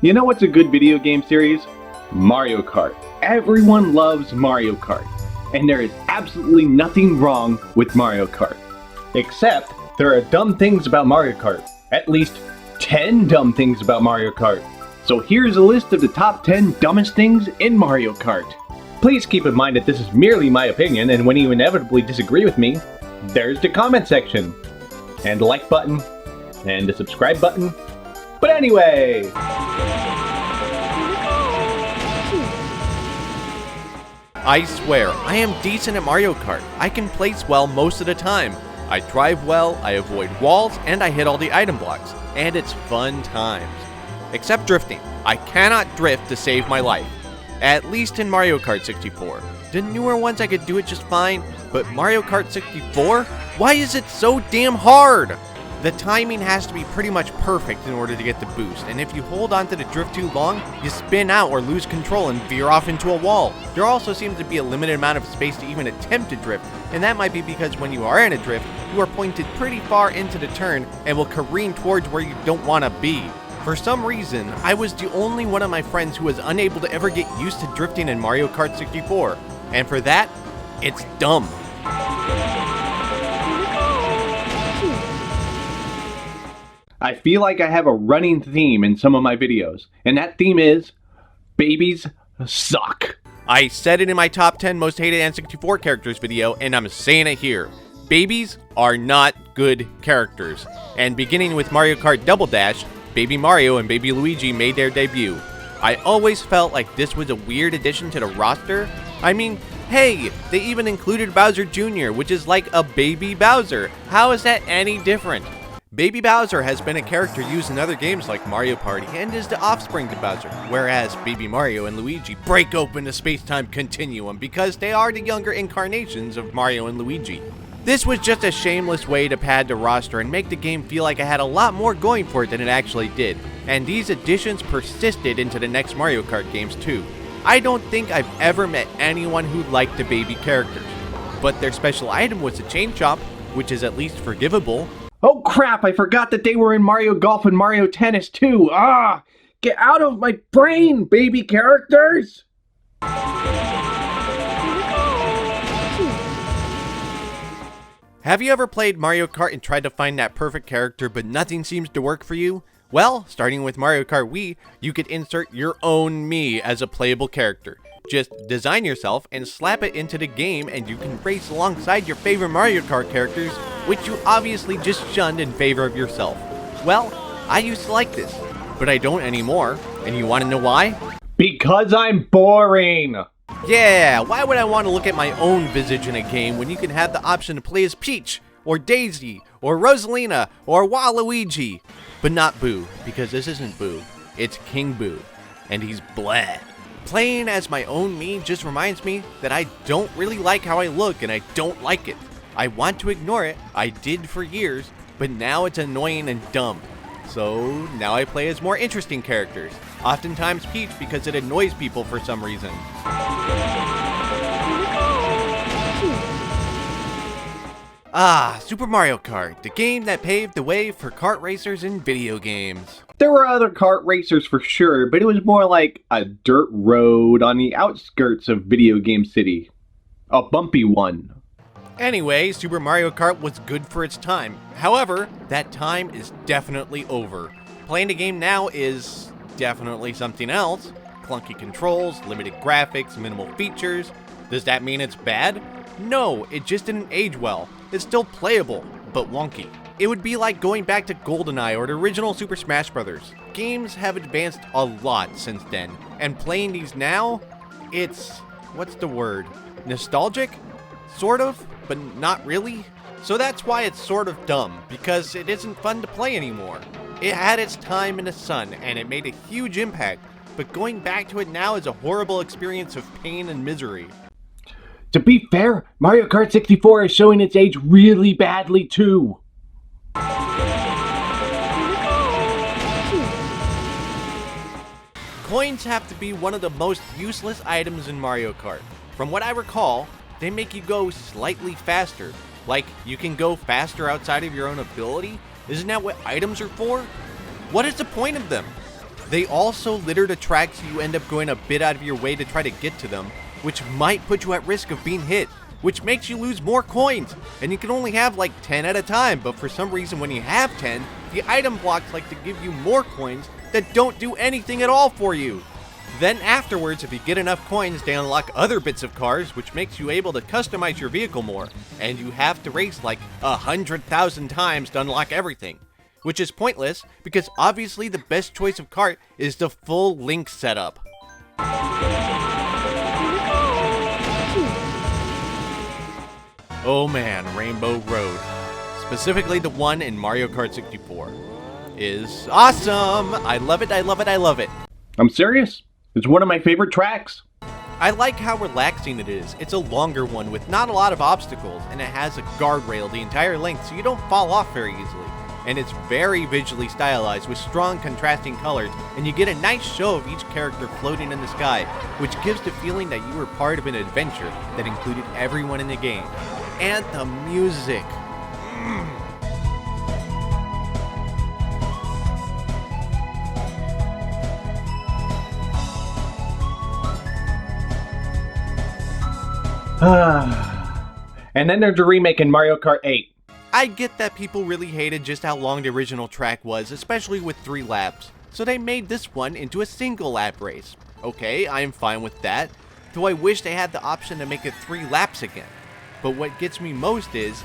You know what's a good video game series? Mario Kart. Everyone loves Mario Kart, and there is absolutely nothing wrong with Mario Kart. Except, there are dumb things about Mario Kart. At least 10 dumb things about Mario Kart. So here's a list of the top 10 dumbest things in Mario Kart. Please keep in mind that this is merely my opinion, and when you inevitably disagree with me, there's the comment section, and the like button, and the subscribe button. But anyway! I swear, I am decent at Mario Kart. I can place well most of the time. I drive well, I avoid walls, and I hit all the item blocks. And it's fun times. Except drifting. I cannot drift to save my life. At least in Mario Kart 64. The newer ones I could do it just fine, but Mario Kart 64? Why is it so damn hard? The timing has to be pretty much perfect in order to get the boost, and if you hold onto the drift too long, you spin out or lose control and veer off into a wall. There also seems to be a limited amount of space to even attempt to drift, and that might be because when you are in a drift, you are pointed pretty far into the turn and will careen towards where you don't want to be. For some reason, I was the only one of my friends who was unable to ever get used to drifting in Mario Kart 64, and for that, it's dumb. I feel like I have a running theme in some of my videos, and that theme is, babies suck. I said it in my top 10 most hated N64 characters video, and I'm saying it here. Babies are not good characters. And beginning with Mario Kart Double Dash, Baby Mario and Baby Luigi made their debut. I always felt like this was a weird addition to the roster. I mean, hey, they even included Bowser Jr., which is like a baby Bowser. How is that any different? Baby Bowser has been a character used in other games like Mario Party and is the offspring to Bowser, whereas Baby Mario and Luigi break open the space-time continuum because they are the younger incarnations of Mario and Luigi. This was just a shameless way to pad the roster and make the game feel like it had a lot more going for it than it actually did, and these additions persisted into the next Mario Kart games too. I don't think I've ever met anyone who liked the baby characters, but their special item was the Chain Chomp, which is at least forgivable. Oh crap, I forgot that they were in Mario Golf and Mario Tennis too. Ah! Get out of my brain, baby characters! Have you ever played Mario Kart and tried to find that perfect character but nothing seems to work for you? Well, starting with Mario Kart Wii, you could insert your own Mii as a playable character. Just design yourself and slap it into the game and you can race alongside your favorite Mario Kart characters, which you obviously just shunned in favor of yourself. Well, I used to like this, but I don't anymore. And you want to know why? Because I'm boring! Yeah, why would I want to look at my own visage in a game when you can have the option to play as Peach, or Daisy, or Rosalina, or Waluigi? But not Boo, because this isn't Boo, it's King Boo, and he's bleh. Playing as my own Mii just reminds me that I don't really like how I look and I don't like it. I want to ignore it, I did for years, but now it's annoying and dumb. So now I play as more interesting characters, oftentimes Peach because it annoys people for some reason. Ah, Super Mario Kart, the game that paved the way for kart racers in video games. There were other kart racers for sure, but it was more like a dirt road on the outskirts of Video Game City. A bumpy one. Anyway, Super Mario Kart was good for its time. However, that time is definitely over. Playing the game now is definitely something else. Clunky controls, limited graphics, minimal features. Does that mean it's bad? No, it just didn't age well. It's still playable, but wonky. It would be like going back to GoldenEye or the original Super Smash Bros. Games have advanced a lot since then, and playing these now, it's, what's the word? Nostalgic? Sort of, but not really. So that's why it's sort of dumb, because it isn't fun to play anymore. It had its time in the sun, and it made a huge impact, but going back to it now is a horrible experience of pain and misery. To be fair, Mario Kart 64 is showing its age really badly too. Coins have to be one of the most useless items in Mario Kart. From what I recall, they make you go slightly faster. Like, you can go faster outside of your own ability? Isn't that what items are for? What is the point of them? They also litter the tracks, so you end up going a bit out of your way to try to get to them, which might put you at risk of being hit, which makes you lose more coins, and you can only have like 10 at a time, but for some reason when you have 10, the item blocks like to give you more coins that don't do anything at all for you. Then afterwards, if you get enough coins, they unlock other bits of cars, which makes you able to customize your vehicle more, and you have to race like 100,000 times to unlock everything. Which is pointless, because obviously the best choice of kart is the full Link setup. Oh man, Rainbow Road, specifically the one in Mario Kart 64, is awesome! I love it, I love it, I love it. I'm serious. It's one of my favorite tracks. I like how relaxing it is. It's a longer one with not a lot of obstacles, and it has a guardrail the entire length so you don't fall off very easily. And it's very visually stylized with strong contrasting colors, and you get a nice show of each character floating in the sky, which gives the feeling that you were part of an adventure that included everyone in the game. And the music. And then there's a remake in Mario Kart 8. I get that people really hated just how long the original track was, especially with 3 laps, so they made this one into a single lap race. Okay, I am fine with that, though I wish they had the option to make it 3 laps again. But what gets me most is,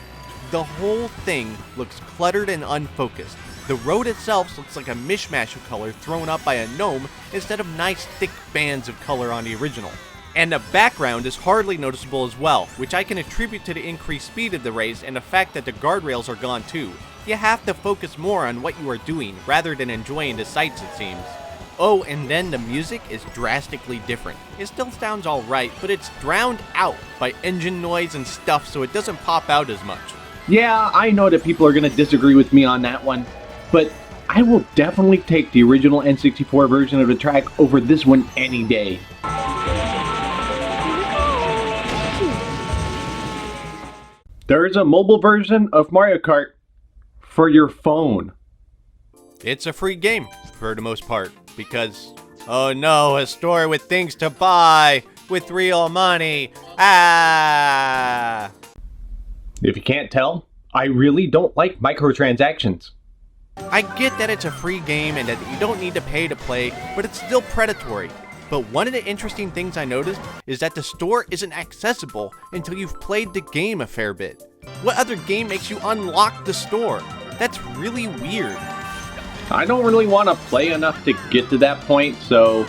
the whole thing looks cluttered and unfocused. The road itself looks like a mishmash of color thrown up by a gnome instead of nice thick bands of color on the original. And the background is hardly noticeable as well, which I can attribute to the increased speed of the race and the fact that the guardrails are gone too. You have to focus more on what you are doing rather than enjoying the sights, it seems. Oh, and then the music is drastically different. It still sounds alright, but it's drowned out by engine noise and stuff, so it doesn't pop out as much. Yeah, I know that people are going to disagree with me on that one, but I will definitely take the original N64 version of the track over this one any day. There is a mobile version of Mario Kart for your phone. It's a free game, for the most part, because, oh no, a store with things to buy, with real money, ah! If you can't tell, I really don't like microtransactions. I get that it's a free game and that you don't need to pay to play, but it's still predatory. But one of the interesting things I noticed is that the store isn't accessible until you've played the game a fair bit. What other game makes you unlock the store? That's really weird. I don't really want to play enough to get to that point, so...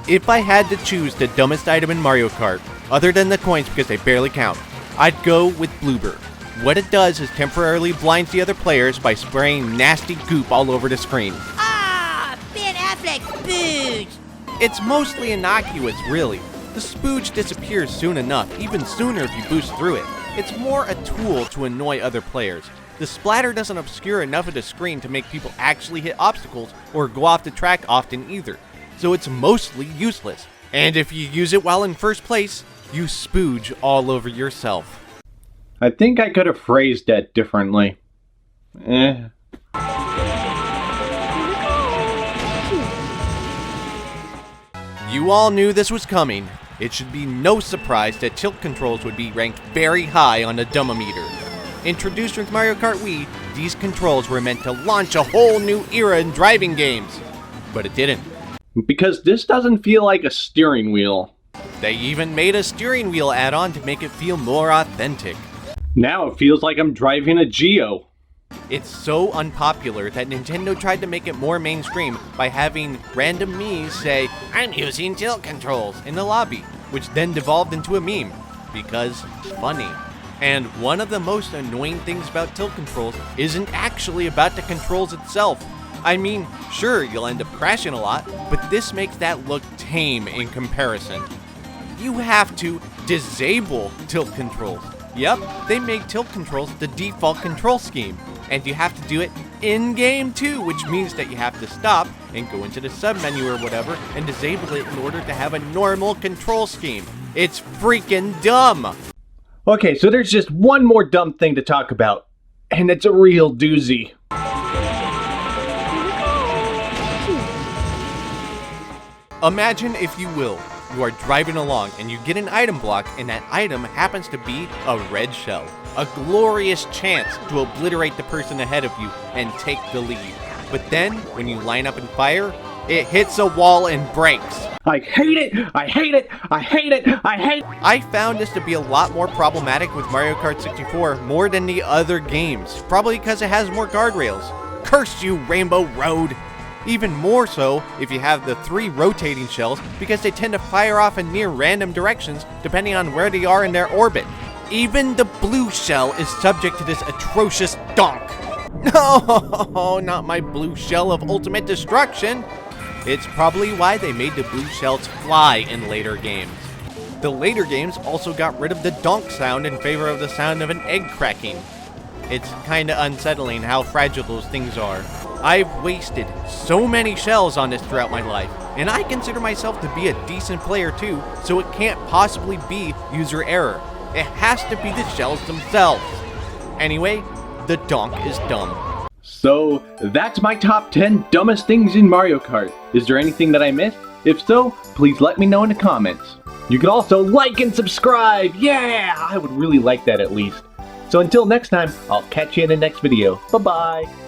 If I had to choose the dumbest item in Mario Kart, other than the coins because they barely count, I'd go with Bluebird. What it does is temporarily blinds the other players by spraying nasty goop all over the screen. Ah, Ben Affleck, spooge! It's mostly innocuous, really. The spooge disappears soon enough, even sooner if you boost through it. It's more a tool to annoy other players. The splatter doesn't obscure enough of the screen to make people actually hit obstacles or go off the track often either, so it's mostly useless. And if you use it while in first place, you spooge all over yourself. I think I could have phrased that differently. You all knew this was coming. It should be no surprise that tilt controls would be ranked very high on the dumb-o-meter. Introduced with Mario Kart Wii, these controls were meant to launch a whole new era in driving games. But it didn't. Because this doesn't feel like a steering wheel. They even made a steering wheel add-on to make it feel more authentic. Now it feels like I'm driving a Geo. It's so unpopular that Nintendo tried to make it more mainstream by having random me's say, "I'm using tilt controls" in the lobby, which then devolved into a meme, because funny. And one of the most annoying things about tilt controls isn't actually about the controls itself. I mean, sure, you'll end up crashing a lot, but this makes that look tame in comparison. You have to disable tilt controls. Yep, they made tilt controls the default control scheme. And you have to do it in-game too, which means that you have to stop and go into the sub-menu or whatever and disable it in order to have a normal control scheme. It's freaking dumb! Okay, so there's just one more dumb thing to talk about, and it's a real doozy. Imagine, if you will, you are driving along and you get an item block, and that item happens to be a red shell. A glorious chance to obliterate the person ahead of you and take the lead. But then, when you line up and fire, it hits a wall and breaks. I hate it! I hate it! I hate it! I hate it! I found this to be a lot more problematic with Mario Kart 64 more than the other games, probably because it has more guardrails. Curse you, Rainbow Road! Even more so if you have the 3 rotating shells, because they tend to fire off in near random directions depending on where they are in their orbit. Even the blue shell is subject to this atrocious donk. No, not my blue shell of ultimate destruction. It's probably why they made the blue shells fly in later games. The later games also got rid of the donk sound in favor of the sound of an egg cracking. It's kinda unsettling how fragile those things are. I've wasted so many shells on this throughout my life, and I consider myself to be a decent player too, so it can't possibly be user error. It has to be the shells themselves. Anyway, the donk is dumb. So, that's my top 10 dumbest things in Mario Kart. Is there anything that I missed? If so, please let me know in the comments. You can also like and subscribe! Yeah! I would really like that at least. So until next time, I'll catch you in the next video. Bye-bye!